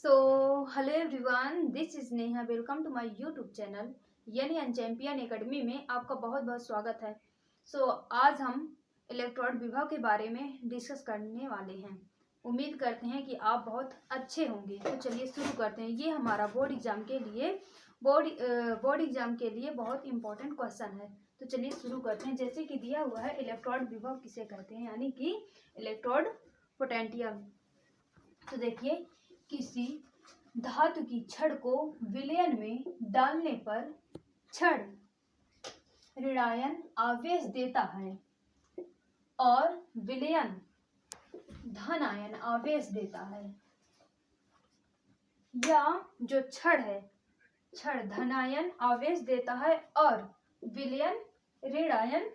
So hello everyone, this is Neha. Welcome to my YouTube channel यानी unchampion academy में आपका बहुत बहुत स्वागत है। आज हम इलेक्ट्रॉड विभव के बारे में डिस्कस करने वाले हैं। उम्मीद करते हैं कि आप बहुत अच्छे होंगे। तो चलिए शुरू करते हैं। ये हमारा बोर्ड एग्जाम के लिए बहुत इंपॉर्टेंट क्वेश्चन है। तो चलिए शुरू करते हैं। जैसे कि दिया हुआ है, इलेक्ट्रॉड विभव किसे कहते हैं, यानी कि इलेक्ट्रॉड पोटेंशियल। तो देखिए, किसी धातु की छड़ को विलयन में डालने पर छड़ ऋणायन आवेश देता है और विलयन धनायन आवेश देता है। या जो छड़ है, छड़ धनायन आवेश देता है और विलयन ऋणायन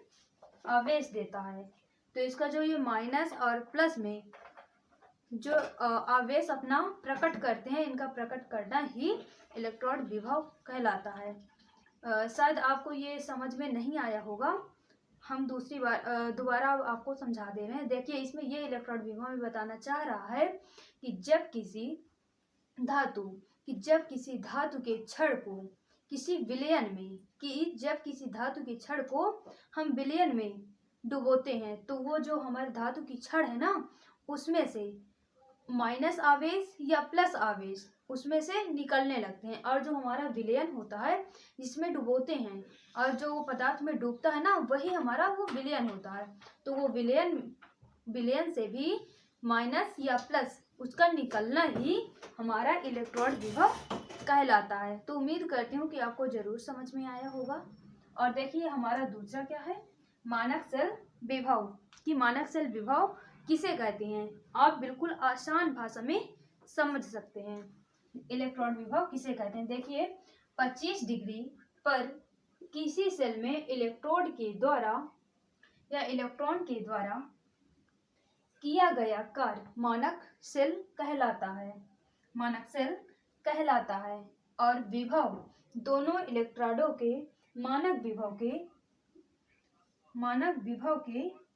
आवेश देता है। तो इसका जो ये माइनस और प्लस में जो आवेश अपना प्रकट करते हैं, इनका प्रकट करना ही इलेक्ट्रॉड विभव कहलाता है। शायद आपको ये समझ में नहीं आया होगा, हम दोबारा आपको समझा दे रहे हैं। देखिए, इसमें ये इलेक्ट्रॉड विभव में बताना चाह रहा है कि जब किसी धातु के छड़ को जब किसी धातु के छड़ को हम विलयन में डुबोते हैं, तो वो जो हमारे धातु की छड़ है ना, उसमें से माइनस आवेश या प्लस आवेश उसमें से निकलने लगते हैं। और जो हमारा विलयन होता है, जिसमें डुबोते हैं और जो पदार्थ में डूबता है ना, वही हमारा वो विलयन होता है। तो वो विलयन से भी माइनस या प्लस उसका निकलना ही हमारा इलेक्ट्रॉड विभव कहलाता है। तो उम्मीद करती हूँ कि आपको जरूर समझ में आया होगा। और देखिए, हमारा दूसरा क्या है, मानक सेल विभव। कि मानक सेल विभव किसे कहते हैं, आप बिल्कुल आसान भाषा में समझ सकते हैं। इलेक्ट्रॉन विभव किसे कहते हैं, देखिए, 25 डिग्री पर किसी सेल में इलेक्ट्रोड के द्वारा या इलेक्ट्रॉन के द्वारा किया गया कार्य मानक सेल कहलाता है। और विभव दोनों इलेक्ट्रोडों के मानक विभव के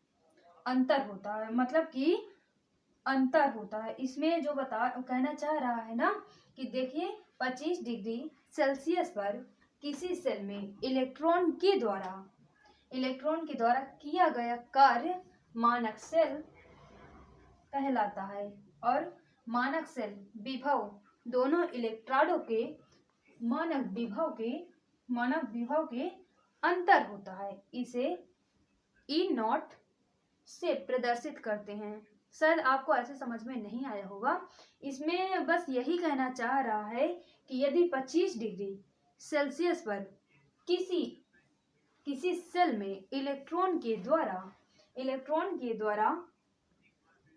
अंतर होता है, मतलब कि अंतर होता है। इसमें जो कहना चाह रहा है ना, कि देखिए, 25 डिग्री सेल्सियस पर किसी सेल में इलेक्ट्रॉन के द्वारा किया गया कार्य मानक सेल कहलाता है। और मानक सेल विभव दोनों इलेक्ट्रोडों के मानक विभव के अंतर होता है। इसे ई नॉट से प्रदर्शित करते हैं। शायद आपको ऐसे समझ में नहीं आया होगा। इसमें बस यही कहना चाह रहा है कि यदि 25 डिग्री सेल्सियस पर किसी सेल में इलेक्ट्रॉन के द्वारा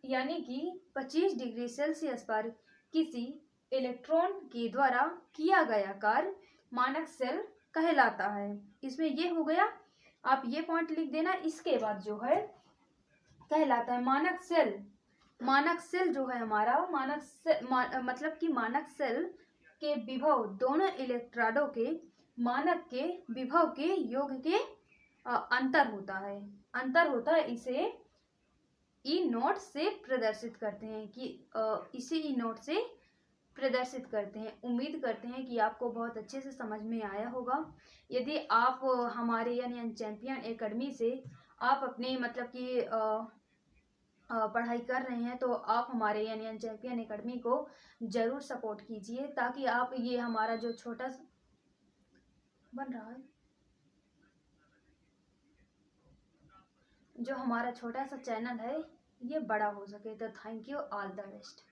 यानी कि 25 डिग्री सेल्सियस पर किसी इलेक्ट्रॉन के द्वारा किया गया कार्य मानक सेल कहलाता है। इसमें ये हो गया, आप ये पॉइंट लिख देना। इसके बाद जो है कहलाता है मानक सेल जो है हमारा मतलब कि मानक सेल के विभव दोनों इलेक्ट्रोडों के मानक के विभव के योग के अंतर होता है। इसे ई नोट से प्रदर्शित करते हैं कि इसे ई नोट से प्रदर्शित करते हैं। उम्मीद करते हैं कि आपको बहुत अच्छे से समझ में आया होगा। यदि आप हमारे यानी अनचैम्पियन एकेडमी से आप अपने मतलब कि पढ़ाई कर रहे हैं, तो आप हमारे यानी अनचैम्पियन एकेडमी को जरूर सपोर्ट कीजिए, ताकि आप ये हमारा जो छोटा बन रहा है, जो हमारा छोटा सा चैनल है, ये बड़ा हो सके। तो thank you, all the best.